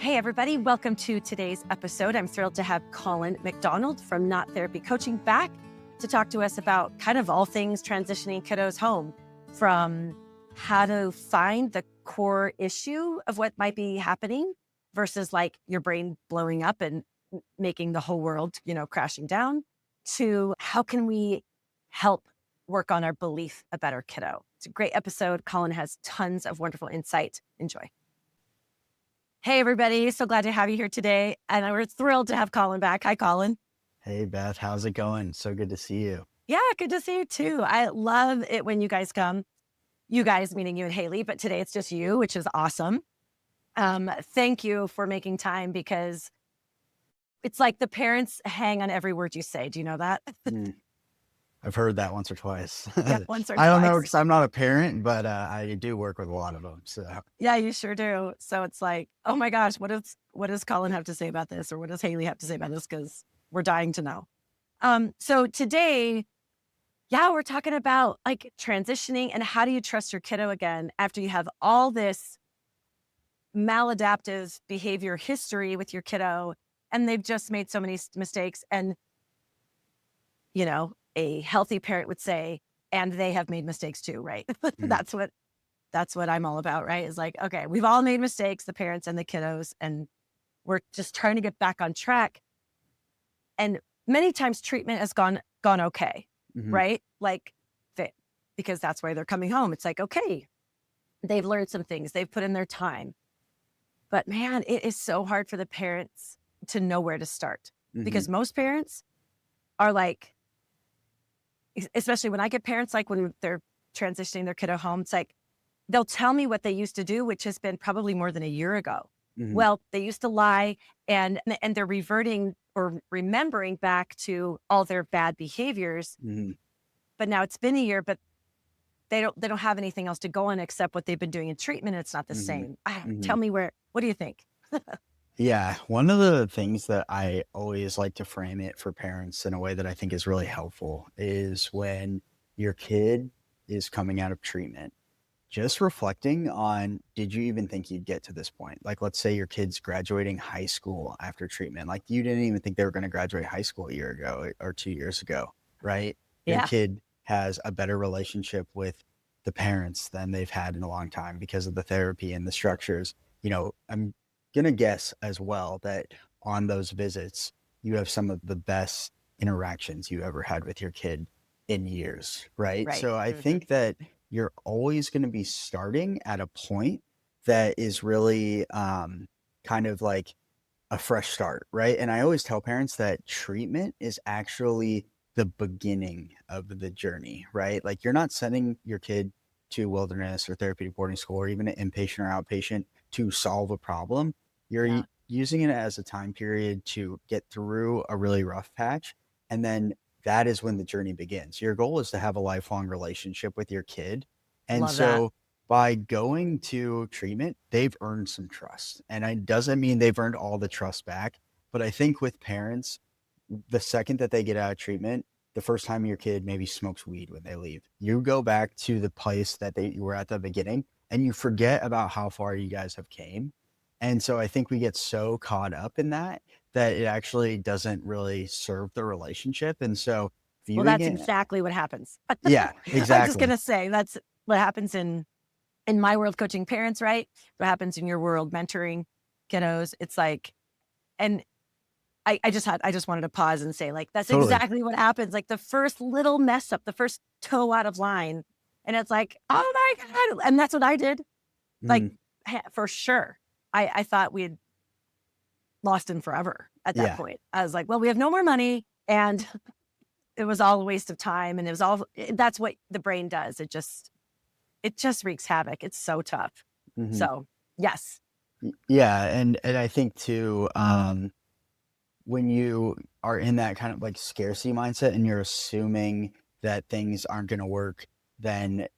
Hey, everybody. Welcome to today's episode. I'm thrilled to have Colin MacDonald from Not Therapy Coaching back to talk to us about kind of all things transitioning kiddos home, from how to find the core issue of what might be happening versus like your brain blowing up and making the whole world, crashing down, to how can we help work on our belief about our kiddo. It's a great episode. Colin has tons of wonderful insight. Enjoy. Hey, everybody. So glad to have you here today. And we're thrilled to have Colin back. Hi, Colin. Hey, Beth. How's it going? So good to see you. Yeah, good to see you too. I love it when you guys come. You guys, meaning you and Haley, but today it's just you, which is awesome. Thank you for making time, because it's like the parents hang on every word you say. Do you know that? I've heard that once or twice. Yeah, once or I don't know twice. because I'm not a parent, but I do work with a lot of them. So Yeah, you sure do. So it's like, oh my gosh, what does Colin have to say about this? Or what does Haley have to say about this? Because we're dying to know. So today, we're talking about like transitioning and how do you trust your kiddo again after you have all this maladaptive behavior history with your kiddo and they've just made so many mistakes. And, a healthy parent would say, and they have made mistakes too, right? That's what I'm all about, right? Is like, okay, we've all made mistakes, the parents and the kiddos, and we're just trying to get back on track. And many times treatment has gone okay, right? Like, because that's why they're coming home. It's like, okay, they've learned some things, they've put in their time. But man, it is so hard for the parents to know where to start, because most parents are like, especially when I get parents, like when they're transitioning their kiddo home, it's like, they'll tell me what they used to do, which has been probably more than a year ago. Well, they used to lie, and they're reverting or remembering back to all their bad behaviors. But now it's been a year, but they don't have anything else to go on except what they've been doing in treatment. It's not the same. Tell me what do you think? Yeah, one of the things that I always like to frame it for parents in a way that I think is really helpful is when your kid is coming out of treatment, just reflecting on, did you even think you'd get to this point? Like, let's say your kid's graduating high school after treatment. Like, you didn't even think they were going to graduate high school a year ago or 2 years ago, right? Your Yeah. kid has a better relationship with the parents than they've had in a long time because of the therapy and the structures. I'm going to guess as well that on those visits, you have some of the best interactions you ever had with your kid in years, right? Right. So I think that you're always going to be starting at a point that is really kind of like a fresh start, right? And I always tell parents that treatment is actually the beginning of the journey, right? Like, you're not sending your kid to wilderness or therapeutic boarding school or even an inpatient or outpatient to solve a problem. You're using it as a time period to get through a really rough patch. And then that is when the journey begins. Your goal is to have a lifelong relationship with your kid. And Love that. so by going to treatment, they've earned some trust. And it doesn't mean they've earned all the trust back. But I think with parents, the second that they get out of treatment, the first time your kid maybe smokes weed when they leave, you go back to the place that you were at the beginning and you forget about how far you guys have came. And so I think we get so caught up in that it actually doesn't really serve the relationship. And so Well, viewing that's it, exactly what happens. yeah, I'm just exactly. gonna say that's what happens in my world, coaching parents, right? What happens in your world, mentoring kiddos. It's like, and I just wanted to pause and say, like, that's Totally. exactly what happens. Like, the first little mess up, the first toe out of line, and it's like, oh my God. And that's what I did. Like, for sure. I thought we had lost him forever at that Yeah. point. I was like, well, we have no more money, and it was all a waste of time. And it was all, that's what the brain does. It just wreaks havoc. It's so tough. So yes. Yeah. And I think too, when you are in that kind of like scarcity mindset and you're assuming that things aren't going to work, then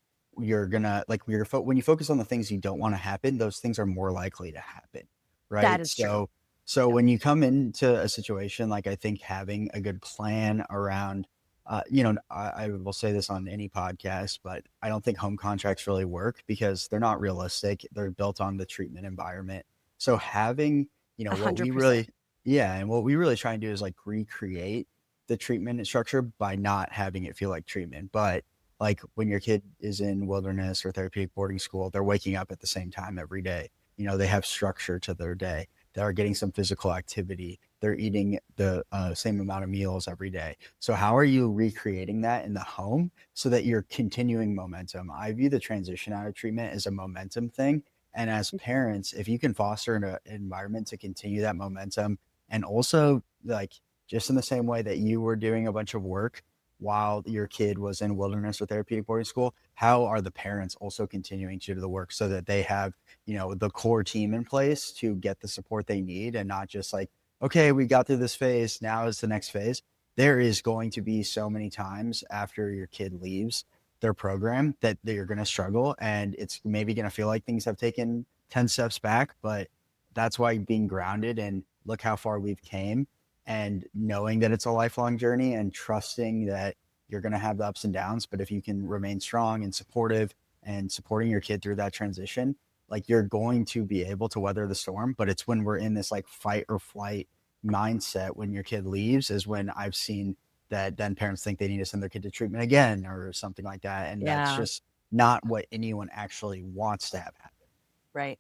you're gonna like when you focus on the things you don't want to happen, those things are more likely to happen, That right? is true. So when you come into a situation, like, I think having a good plan around, I will say this on any podcast, but I don't think home contracts really work because they're not realistic. They're built on the treatment environment. So having what we 100%. really, yeah, and what we really try and do is like recreate the treatment structure by not having it feel like treatment. But like when your kid is in wilderness or therapeutic boarding school, they're waking up at the same time every day. They have structure to their day. They are getting some physical activity. They're eating the same amount of meals every day. So how are you recreating that in the home so that you're continuing momentum? I view the transition out of treatment as a momentum thing. And as parents, if you can foster an environment to continue that momentum, and also like just in the same way that you were doing a bunch of work while your kid was in wilderness or therapeutic boarding school, how are the parents also continuing to do the work so that they have, the core team in place to get the support they need and not just like, okay, we got through this phase. Now is the next phase. There is going to be so many times after your kid leaves their program that you're going to struggle, and it's maybe going to feel like things have taken 10 steps back, but that's why being grounded and look how far we've came, and knowing that it's a lifelong journey and trusting that you're going to have the ups and downs, but if you can remain strong and supportive and supporting your kid through that transition, like you're going to be able to weather the storm. But it's when we're in this like fight or flight mindset when your kid leaves is when I've seen that then parents think they need to send their kid to treatment again or something like that. And that's Yeah, just not what anyone actually wants to have happen. right.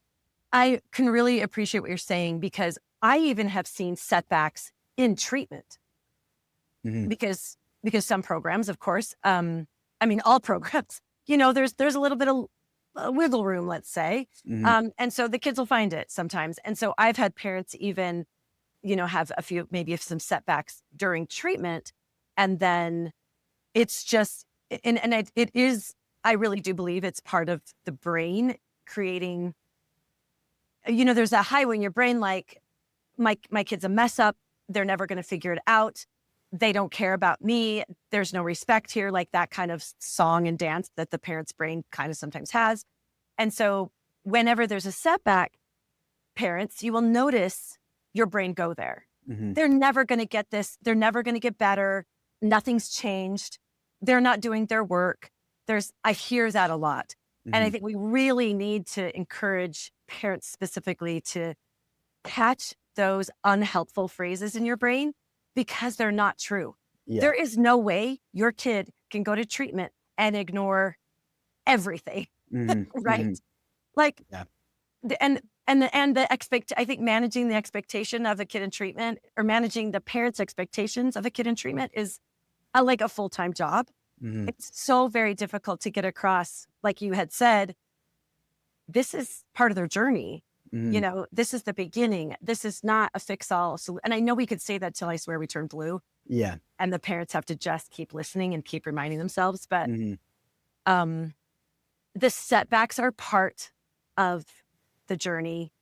I can really appreciate what you're saying because I even have seen setbacks in treatment Hmm. because some programs, of course, I mean, all programs, there's a little bit of wiggle room, let's say. Hmm. And so the kids will find it sometimes. And so I've had parents even, have a few, maybe some setbacks during treatment. And then it's just, and it is, I really do believe it's part of the brain creating, there's a highway in your brain, like my kid's a mess up. They're never going to figure it out. They don't care about me. There's no respect here, like that kind of song and dance that the parent's brain kind of sometimes has. And so whenever there's a setback, parents, you will notice your brain go there. Hmm. They're never going to get this. They're never going to get better. Nothing's changed. They're not doing their work. I hear that a lot. And I Hmm. think we really need to encourage parents specifically to catch those unhelpful phrases in your brain because they're not true. Yeah. There is no way your kid can go to treatment and ignore everything, Hmm. right? Hmm. Like Yeah. the expect I think managing the expectation of a kid in treatment or managing the parents' expectations of a kid in treatment is like a full-time job. Hmm. It's so very difficult to get across, like you had said, this is part of their journey. Hmm. This is the beginning. This is not a fix all. So, and I know we could say that till I swear we turn blue, Yeah. and the parents have to just keep listening and keep reminding themselves. But Hmm. um, the setbacks are part of the journey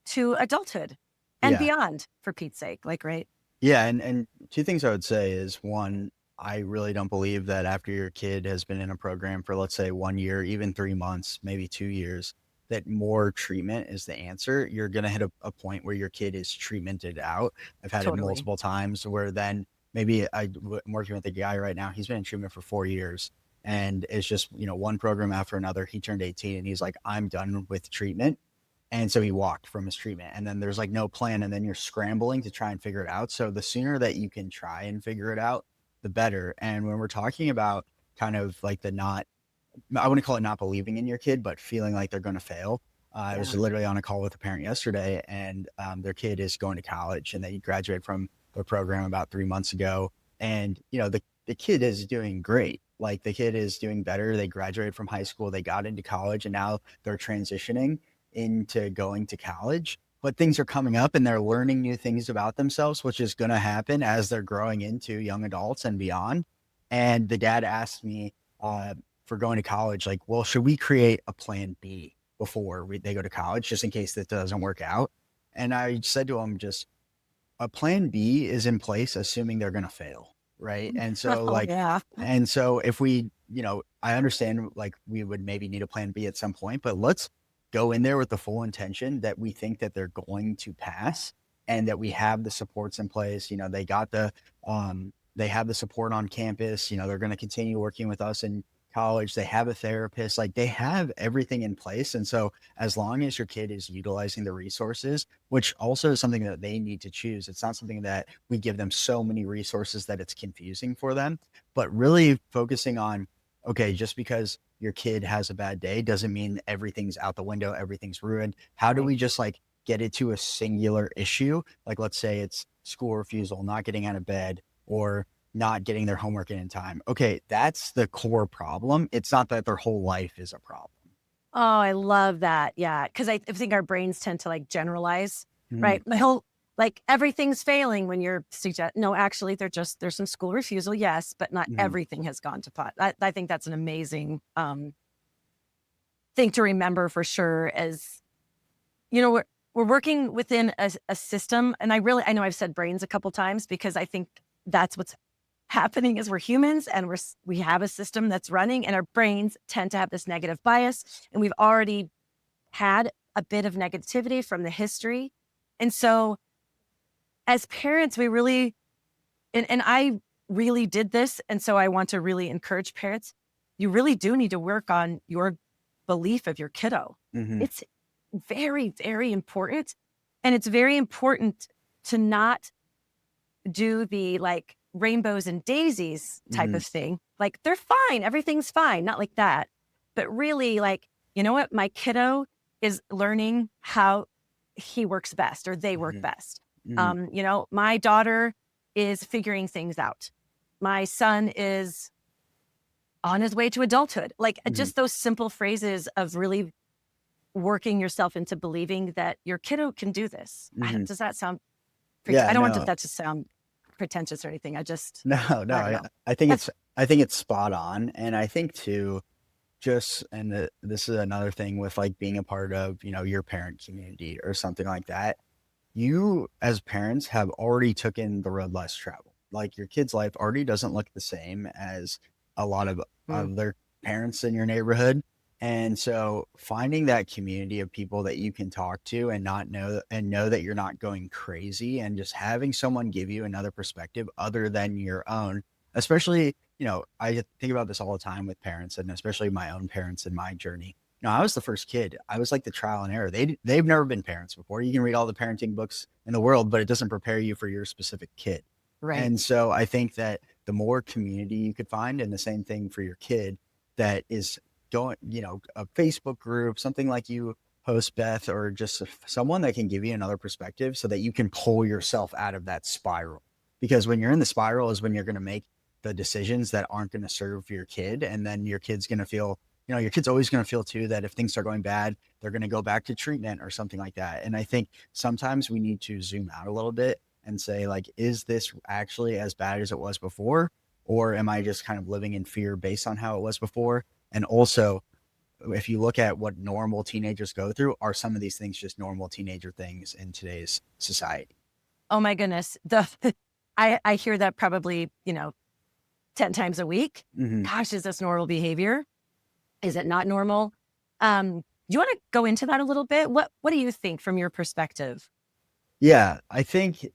to adulthood and Yeah. beyond, for Pete's sake. Like, right? Yeah, and two things I would say is one, I really don't believe that after your kid has been in a program for let's say 1 year, even 3 months, maybe 2 years, that more treatment is the answer. You're gonna hit a point where your kid is treatmented out. I've had it Totally. multiple times where then maybe I'm working with a guy right now. He's been in treatment for 4 years, and it's just one program after another. He turned 18, and he's like, "I'm done with treatment." And so he walked from his treatment, and then there's like no plan, and then you're scrambling to try and figure it out. So the sooner that you can try and figure it out, the better. And when we're talking about kind of like the not, I wouldn't call it not believing in your kid, but feeling like they're going to fail. I was Yeah. literally on a call with a parent yesterday, and their kid is going to college, and they graduated from the program about 3 months ago. And the kid is doing great. Like the kid is doing better. They graduated from high school, they got into college, and now they're transitioning into going to college. But things are coming up, and they're learning new things about themselves, which is going to happen as they're growing into young adults and beyond. And the dad asked me, for going to college, like, well, should we create a plan B before they go to college, just in case that doesn't work out? And I said to him, just a plan B is in place, assuming they're going to fail. Right. And so, Oh, like, yeah. and so if we, I understand like we would maybe need a plan B at some point, but let's go in there with the full intention that we think that they're going to pass and that we have the supports in place. They got they have the support on campus. They're going to continue working with us and college, they have a therapist, like they have everything in place. And so as long as your kid is utilizing the resources, which also is something that they need to choose, it's not something that we give them so many resources that it's confusing for them, but really focusing on, okay, just because your kid has a bad day doesn't mean everything's out the window, everything's ruined. How do Right. we just like get it to a singular issue? Like, let's say it's school refusal, not getting out of bed, or not getting their homework in time. Okay, that's the core problem. It's not that their whole life is a problem. Oh, I love that. Yeah. Cause I think our brains tend to like generalize, Mhm, right? My whole, like everything's failing when you're no, actually there's some school refusal. Yes. But not mhm, everything has gone to pot. I think that's an amazing, thing to remember for sure as, we're working within a system. And I know I've said brains a couple times because I think that's what's happening is we're humans and we have a system that's running and our brains tend to have this negative bias. And we've already had a bit of negativity from the history. And so as parents, we really, and I really did this. And so I want to really encourage parents. You really do need to work on your belief of your kiddo. mhm, It's very, very important. And it's very important to not do the like rainbows and daisies type mhm, of thing. Like they're fine, everything's fine, not like that. But really, like, you know what? My kiddo is learning how he works best or they work mhm, best. mhm, My daughter is figuring things out. My son is on his way to adulthood. Like mhm, just those simple phrases of really working yourself into believing that your kiddo can do this. mhm. Does that sound I Yeah, don't want no, that to sound pretentious or anything. no, no. I don't I, know. I think it's spot on, and I think too, just this is another thing with like being a part of your parent community or something like that. You as parents have already taken the road less traveled. Like your kid's life already doesn't look the same as a lot of Mm, other parents in your neighborhood. And so finding that community of people that you can talk to and not know that you're not going crazy, and just having someone give you another perspective other than your own, especially, I think about this all the time with parents, and especially my own parents in my journey. No, I was the first kid. I was like the trial and error. They've never been parents before. You can read all the parenting books in the world, but it doesn't prepare you for your specific kid. right. And so I think that the more community you could find, and the same thing for your kid, that is going, a Facebook group, something like you host, Beth, or just someone that can give you another perspective so that you can pull yourself out of that spiral. Because when you're in the spiral is when you're going to make the decisions that aren't going to serve your kid. And then your kid's going to feel, your kid's always going to feel too that if things are going bad, they're going to go back to treatment or something like that. And I think sometimes we need to zoom out a little bit and say, like, is this actually as bad as it was before? Or am I just kind of living in fear based on how it was before? And also, if you look at what normal teenagers go through, are some of these things just normal teenager things in today's society? Oh my goodness. I hear that probably, 10 times a week. Hmm. Gosh, is this normal behavior? Is it not normal? Do you want to go into that a little bit? What do you think from your perspective? Yeah, I think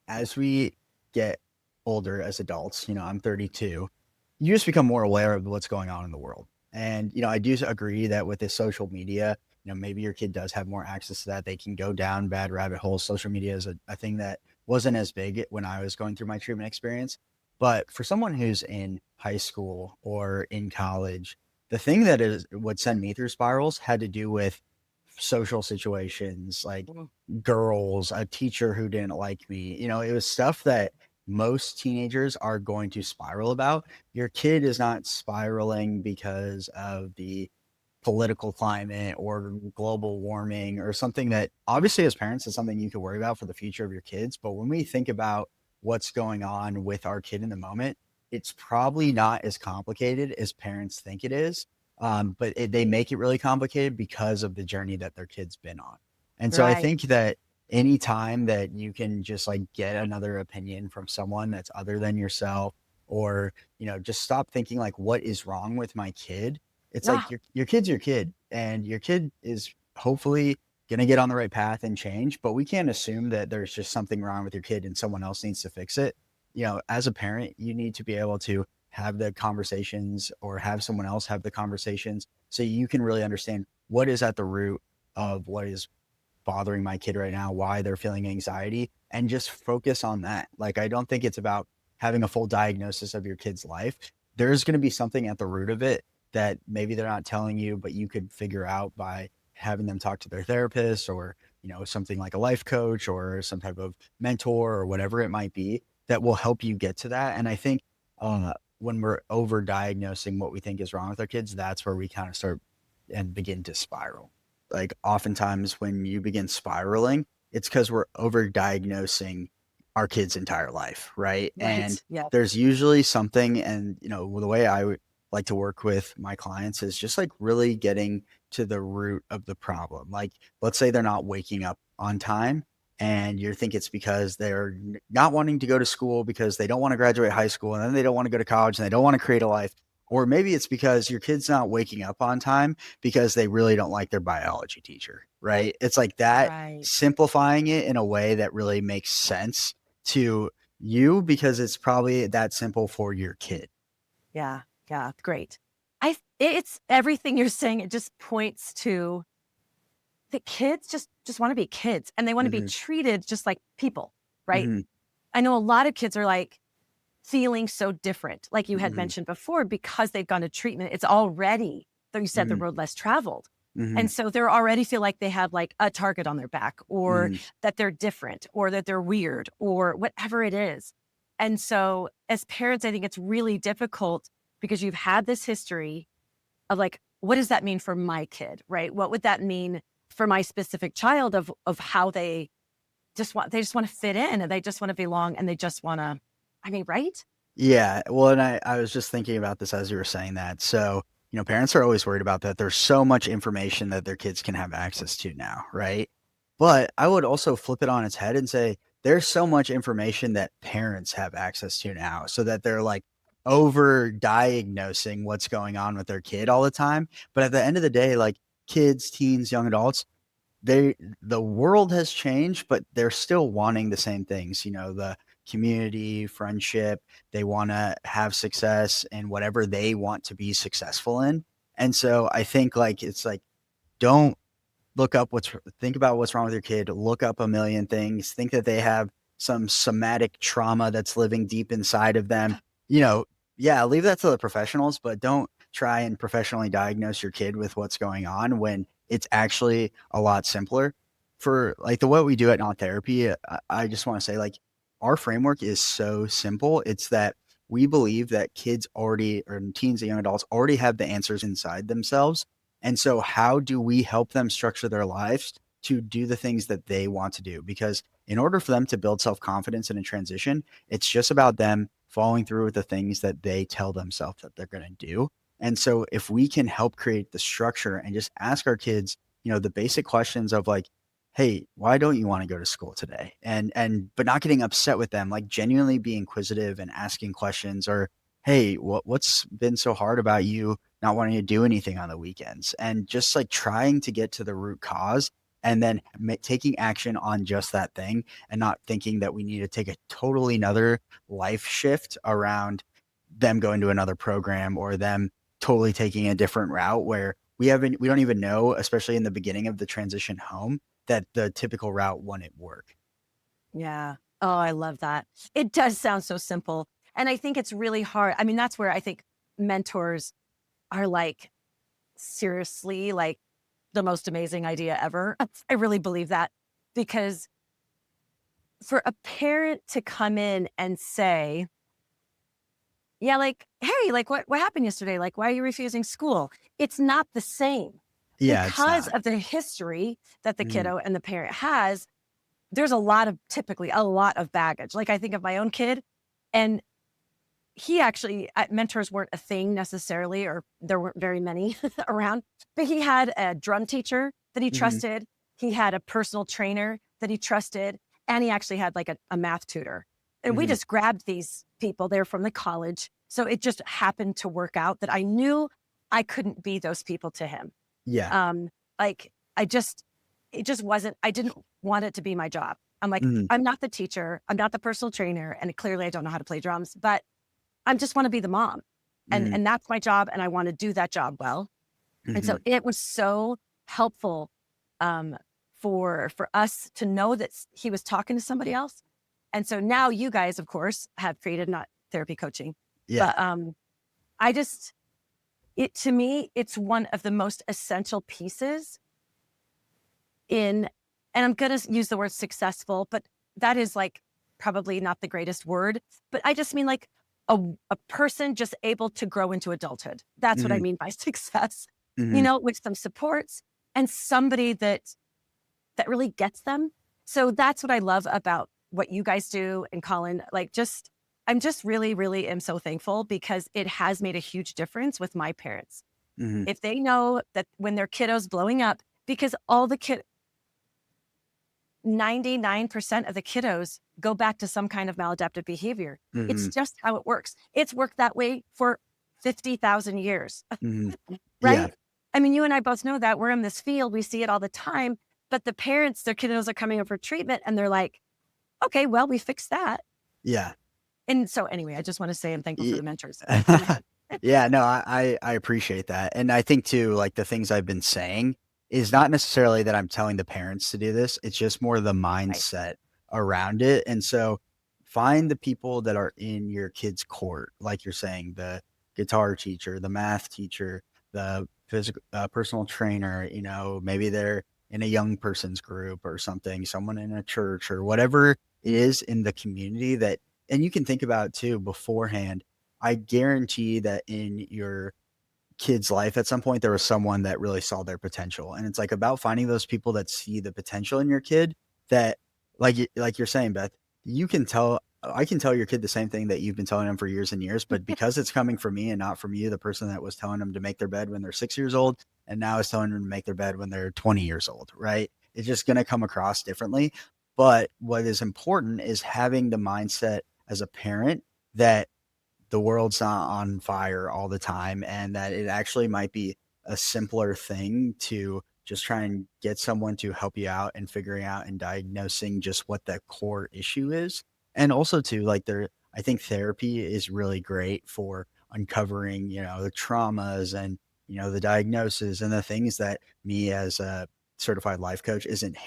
as we get older as adults, I'm 32, you just become more aware of what's going on in the world. And, I do agree that with this social media, maybe your kid does have more access to that. They can go down bad rabbit holes. Social media is a thing that wasn't as big when I was going through my treatment experience. But for someone who's in high school or in college, the thing that is would send me through spirals had to do with social situations, like Mm, girls, a teacher who didn't like me. It was stuff that most teenagers are going to spiral about. Your kid is not spiraling because of the political climate or global warming or something that obviously as parents is something you could worry about for the future of your kids. But when we think about what's going on with our kid in the moment, it's probably not as complicated as parents think it is. But they make it really complicated because of the journey that their kid's been on. And so I right. think that anytime that you can just like get another opinion from someone that's other than yourself, or, just stop thinking like, what is wrong with my kid? It's like Ah, your kid's your kid, and your kid is hopefully gonna get on the right path and change, but we can't assume that there's just something wrong with your kid and someone else needs to fix it. As a parent, you need to be able to have the conversations or have someone else have the conversations so you can really understand what is at the root of what is bothering my kid right now, why they're feeling anxiety, and just focus on that. Like, I don't think it's about having a full diagnosis of your kid's life. There's going to be something at the root of it that maybe they're not telling you, but you could figure out by having them talk to their therapist or, something like a life coach or some type of mentor or whatever it might be that will help you get to that. And I think when we're over diagnosing what we think is wrong with our kids, that's where we kind of start and begin to spiral. Like oftentimes when you begin spiraling, it's because we're over diagnosing our kid's entire life, right? And Right. Yeah. there's usually something, and the way I would like to work with my clients is just like really getting to the root of the problem. Like, let's say they're not waking up on time, and you think it's because they're not wanting to go to school because they don't want to graduate high school, and then they don't want to go to college, and they don't want to create a life. Or maybe it's because your kid's not waking up on time because they really don't like their biology teacher, right? It's like that, Right. simplifying it in a way that really makes sense to you because it's probably that simple for your kid. Yeah. Yeah. Great. It's everything you're saying. It just points to the kids just want to be kids and they want to be Mhm, treated just like people, right? mhm, I know a lot of kids are like feeling so different, like you had mhm, mentioned before, because they've gone to treatment. It's already, though you said the mhm, road less traveled. And mhm, so they're already feel like they have like a target on their back or mhm. that they're different or that they're weird or whatever it is. And so as parents, I think it's really difficult because you've had this history of like, what does that mean for my kid, right? What would that mean for my specific child of how they just want to fit in and they just want to belong and they just want to, I mean, right? Yeah, well, and I was just thinking about this as you were saying that. So, parents are always worried about that. There's so much information that their kids can have access to now, right? But I would also flip it on its head and say there's so much information that parents have access to now, so that they're like over diagnosing what's going on with their kid all the time. But at the end of the day, like kids, teens, young adults, they the world has changed, but they're still wanting the same things, the community, friendship. They wanna have success in whatever they want to be successful in. And so I think, like, it's like, don't think about what's wrong with your kid, look up a million things, think that they have some somatic trauma that's living deep inside of them. You know, yeah, leave that to the professionals, but don't try and professionally diagnose your kid with what's going on when it's actually a lot simpler. For like the what we do at Not Therapy, I just want to say like our framework is so simple. It's that we believe that kids already or teens and young adults already have the answers inside themselves, and so, how do we help them structure their lives to do the things that they want to do? Because in order for them to build self confidence in a transition, it's just about them following through with the things that they tell themselves that they're going to do. And so, if we can help create the structure and just ask our kids, the basic questions of like, "Hey, why don't you want to go to school today?" But not getting upset with them, like genuinely be inquisitive and asking questions, or "Hey, what's been so hard about you not wanting to do anything on the weekends," and just like trying to get to the root cause and then taking action on just that thing, and not thinking that we need to take a totally another life shift around them going to another program or them totally taking a different route where we don't even know, especially in the beginning of the transition home, that the typical route wouldn't work. Yeah. Oh, I love that. It does sound so simple. And I think it's really hard. I mean, that's where I think mentors are like, seriously, like the most amazing idea ever. I really believe that because for a parent to come in and say, yeah, like, hey, like what happened yesterday? Like, why are you refusing school? It's not the same Yeah, it's because not. of the history that the Mhm, kiddo and the parent has. There's typically a lot of baggage. Like I think of my own kid, and he actually mentors weren't a thing necessarily, or there weren't very many around, but he had a drum teacher that he mhm, trusted. He had a personal trainer that he trusted, and he actually had like a math tutor. And we mhm. just grabbed these people. They're from the college. So it just happened to work out that I knew I couldn't be those people to him. Yeah. Um, like it just wasn't, I didn't want it to be my job. I'm like, Mhm. I'm not the teacher. I'm not the personal trainer. And clearly I don't know how to play drums, but I just want to be the mom. Mhm. And that's my job, and I want to do that job well. And so Mhm. it was so helpful um, for us to know that he was talking to somebody else. And so now you guys, of course, have created not therapy coaching, Yeah. but I just it to me, it's one of the most essential pieces in, and I'm gonna use the word successful, but that is like probably not the greatest word, but I just mean like a person just able to grow into adulthood. That's what I Mhm. mean by success, Mhm. with some supports and somebody that really gets them. So that's what I love about what you guys do. And Colin, like I'm just really, really am so thankful because it has made a huge difference with my parents. Mhm. If they know that when their kiddos blowing up, because all the 99% of the kiddos go back to some kind of maladaptive behavior. It's Mhm. just how it works. It's worked that way for 50,000 years, Mhm. Yeah. right? I mean, you and I both know that we're in this field, we see it all the time, but the parents, their kiddos are coming in for treatment and they're like, okay, well, we fixed that. Yeah. And so anyway, I just want to say I'm thankful for Ye the mentors. Go ahead. Yeah, no, I appreciate that, and I think too, like, the things I've been saying is not necessarily that I'm telling the parents to do this, it's just more the Right. mindset around it, and so find the people that are in your kid's court, like you're saying, the guitar teacher, the math teacher, the physical personal trainer, maybe they're in a young person's group or something, someone in a church or whatever it is in the community that, and you can think about too beforehand. I guarantee that in your kid's life at some point there was someone that really saw their potential, and it's like about finding those people that see the potential in your kid that, like you're saying, Beth, you can tell I can tell your kid the same thing that you've been telling them for years and years, but because it's coming from me and not from you, the person that was telling them to make their bed when they're 6 years old and now is telling them to make their bed when they're 20 years old, right? It's just going to come across differently. But what is important is having the mindset as a parent that the world's not on fire all the time and that it actually might be a simpler thing to just try and get someone to help you out and figuring out and diagnosing just what the core issue is. And also too, like I think therapy is really great for uncovering, the traumas and, the diagnosis and the things that me as a certified life coach isn't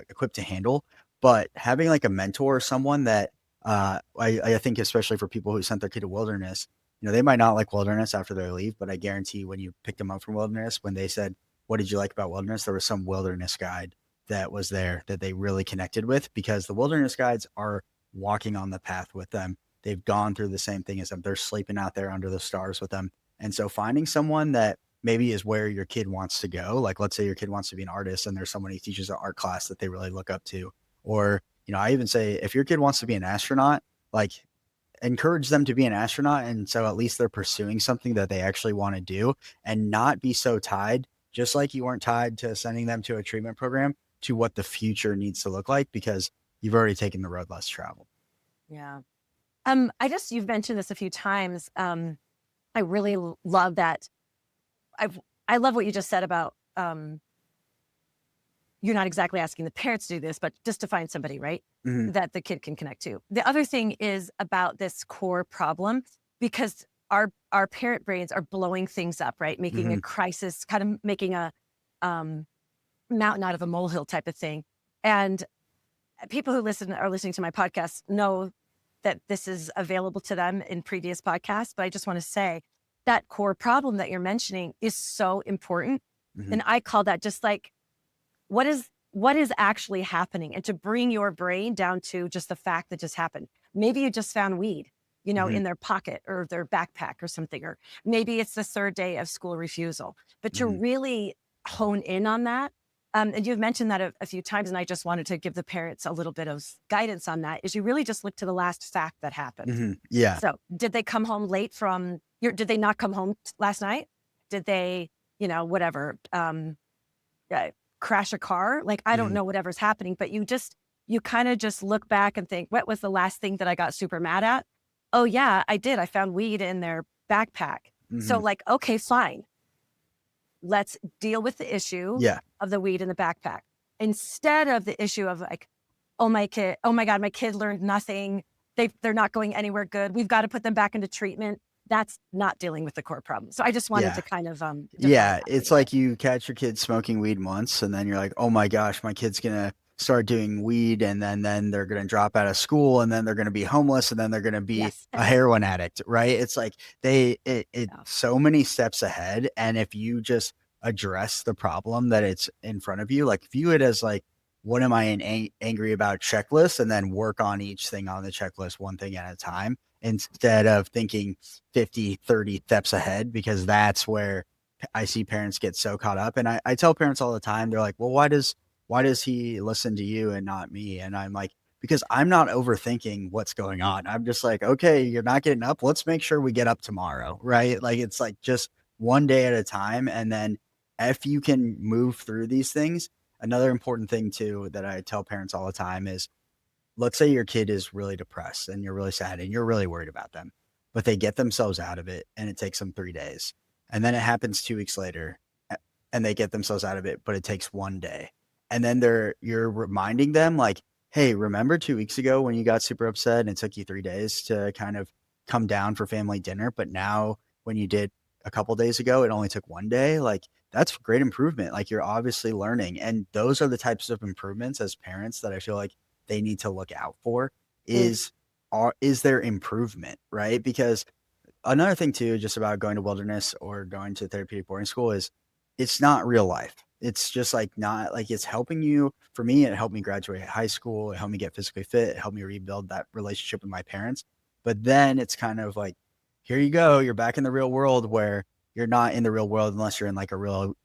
equipped to handle. But having like a mentor, someone that I think especially for people who sent their kid to wilderness, they might not like wilderness after they leave, but I guarantee when you picked them up from wilderness, when they said, "What did you like about wilderness?" There was some wilderness guide that was there that they really connected with because the wilderness guides are walking on the path with them. They've gone through the same thing as them. They're sleeping out there under the stars with them. And so finding someone that maybe is where your kid wants to go, like let's say your kid wants to be an artist and there's someone who teaches an art class that they really look up to, or I even say if your kid wants to be an astronaut, like encourage them to be an astronaut. And so at least they're pursuing something that they actually want to do and not be so tied, just like you weren't tied to sending them to a treatment program, to what the future needs to look like because you've already taken the road less traveled. Yeah. You've mentioned this a few times. I really love that. I love what you just said about, you're not exactly asking the parents to do this, but just to find somebody, right, Hmm. that the kid can connect to. The other thing is about this core problem because our parent brains are blowing things up, right? Making a Hmm. crisis, kind of making a um, mountain out of a molehill type of thing. And people who are listening to my podcast know that this is available to them in previous podcasts. But I just want to say that core problem that you're mentioning is so important. Hmm. And I call that just like what is actually happening, and to bring your brain down to just the fact that just happened. Maybe you just found weed, Hmm. in their pocket or their backpack or something, or maybe it's the third day of school refusal, but to Hmm. really hone in on that. And you've mentioned that a few times, and I just wanted to give the parents a little bit of guidance on that, is you really just look to the last fact that happened. Hmm. Yeah. So did they come home late did they not come home last night? Did they, whatever, uh, crash a car? Like, I don't Hmm. know whatever's happening, but you kind of just look back and think, what was the last thing that I got super mad at? Oh yeah, I did. I found weed in their backpack. So Hmm. like, okay, fine. Let's deal with the issue Yeah. of the weed in the backpack instead of the issue of like, oh my God, my kid learned nothing. They're not going anywhere good. We've got to put them back into treatment. that's not dealing with the core problem. So I just wanted Yeah. to kind of define Yeah, that a it's little bit. like you catch your kid smoking weed once, and then you're like, "Oh my gosh, my kid's gonna start doing weed, and then they're gonna drop out of school, and then they're gonna be homeless, and then they're gonna be Yes. a heroin addict," right? It's like it Yeah. so many steps ahead, and if you just address the problem that it's in front of you, like view it as like, what am I angry about checklist, and then work on each thing on the checklist one thing at a time instead of thinking 50, 30 steps ahead, because that's where I see parents get so caught up. And I tell parents all the time, they're like, well, why does he listen to you and not me? And I'm like, because I'm not overthinking what's going on. I'm just like, okay, you're not getting up. Let's make sure we get up tomorrow. Right. Like it's like just one day at a time. And then if you can move through these things, another important thing too that I tell parents all the time is, let's say your kid is really depressed and you're really sad and you're really worried about them, but they get themselves out of it and it takes them 3 days. And then it happens 2 weeks later and they get themselves out of it, but it takes one day. And then you're reminding them like, hey, remember 2 weeks ago when you got super upset and it took you 3 days to kind of come down for family dinner, but now when you did a couple days ago, it only took one day. Like that's great improvement. Like you're obviously learning. And those are the types of improvements as parents that I feel like they need to look out for Mm, is there improvement, right? Because another thing too, just about going to wilderness or going to therapeutic boarding school is it's not real life. It's just like not like it's helping you. For me, it helped me graduate high school. It helped me get physically fit. It helped me rebuild that relationship with my parents. But then it's kind of like, here you go. You're back in the real world where you're not in the real world unless you're in like a real,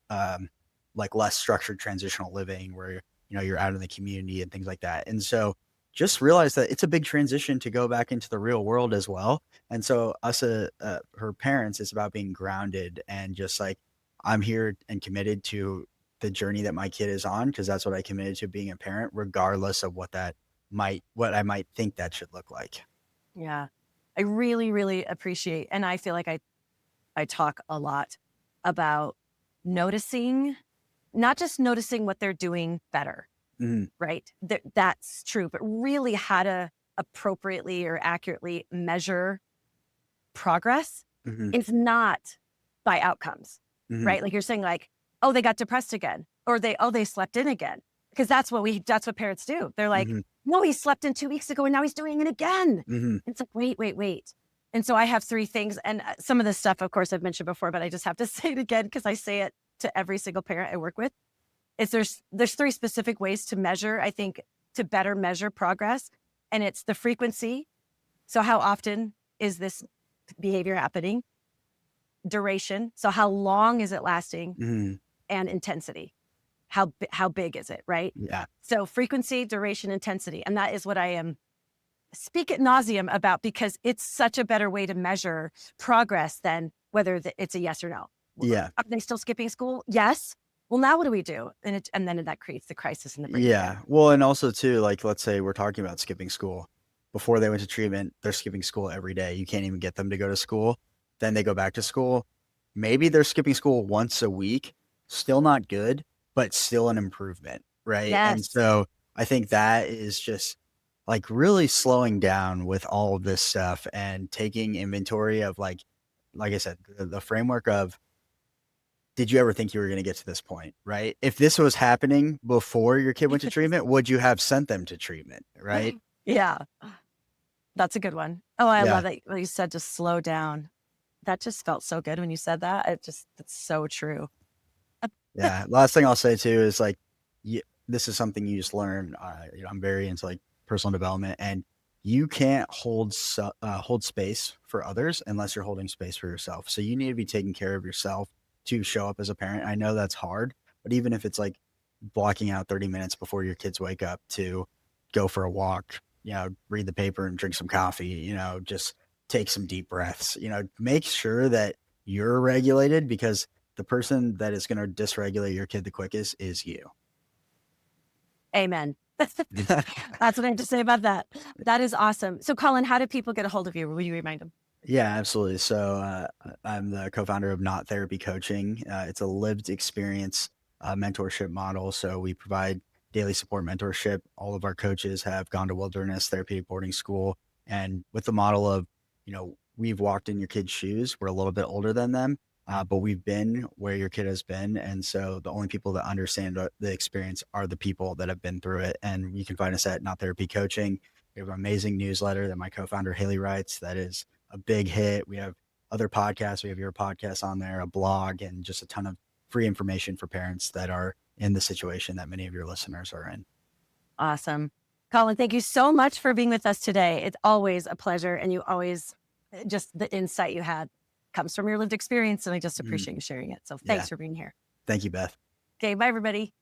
like less structured transitional living where, you're out in the community and things like that. And so just realize that it's a big transition to go back into the real world as well. And so us, her parents, it's about being grounded and just like, I'm here and committed to the journey that my kid is on because that's what I committed to being a parent, regardless of what I might think that should look like. yeah. I really, really appreciate, and I feel like I talk a lot about noticing, not just noticing what they're doing better, Mhm, right? That's true, but really how to appropriately or accurately measure progress. mhm, It's not by outcomes, mhm, right? Like you're saying, like, oh, they got depressed again, or they slept in again, because that's what parents do. They're like, mhm, no, he slept in 2 weeks ago, and now he's doing it again. mhm. It's like, wait, wait, wait. And so I have three things, and some of this stuff, of course, I've mentioned before, but I just have to say it again because I say it to every single parent I work with. Is there's three specific ways to measure, I think, to better measure progress, and it's the frequency. So how often is this behavior happening? Duration. So how long is it lasting? Mhm. And intensity. How big is it, right? Yeah. So frequency, duration, intensity. And that is what I am speak at nauseum about because it's such a better way to measure progress than whether it's a yes or no. Yeah. Are they still skipping school? Yes. Well, now what do we do? And then that creates the crisis in the brain again. Yeah. Well, and also too, like let's say we're talking about skipping school. Before they went to treatment, they're skipping school every day. You can't even get them to go to school. Then they go back to school. Maybe they're skipping school once a week. Still not good, but still an improvement, right? And Yes. so I think that is just like really slowing down with all of this stuff and taking inventory of like I said, the framework of did you ever think you were going to get to this point, right? If this was happening before your kid went to treatment, would you have sent them to treatment, right? Yeah. That's a good one. Oh, I Yeah, love that what you said to slow down. That just felt so good when you said that. It's so true. yeah. Last thing I'll say too is like, this is something you just learn. I'm very into like personal development, and you can't hold space for others unless you're holding space for yourself. So you need to be taking care of yourself to show up as a parent. I know that's hard, but even if it's like blocking out 30 minutes before your kids wake up to go for a walk, read the paper and drink some coffee, just take some deep breaths, make sure that you're regulated because the person that is going to dysregulate your kid the quickest is you. Amen. That's what I have to say about that. That is awesome. So, Colin, how do people get a hold of you? Will you remind them? Yeah, absolutely. So I'm the co-founder of Not Therapy Coaching. It's a lived experience mentorship model. So we provide daily support mentorship. All of our coaches have gone to Wilderness Therapeutic Boarding School, and with the model of we've walked in your kid's shoes. We're a little bit older than them, but we've been where your kid has been. And so the only people that understand the experience are the people that have been through it. And you can find us at Not Therapy Coaching. We have an amazing newsletter that my co-founder Haley writes that is a big hit. We have other podcasts. We have your podcast on there, a blog, and just a ton of free information for parents that are in the situation that many of your listeners are in. Awesome. Colin, thank you so much for being with us today. It's always a pleasure. And you always, just the insight you had comes from your lived experience. And I just appreciate you sharing it. So Yeah. thanks for being here. Thank you, Beth. Okay. Bye, everybody.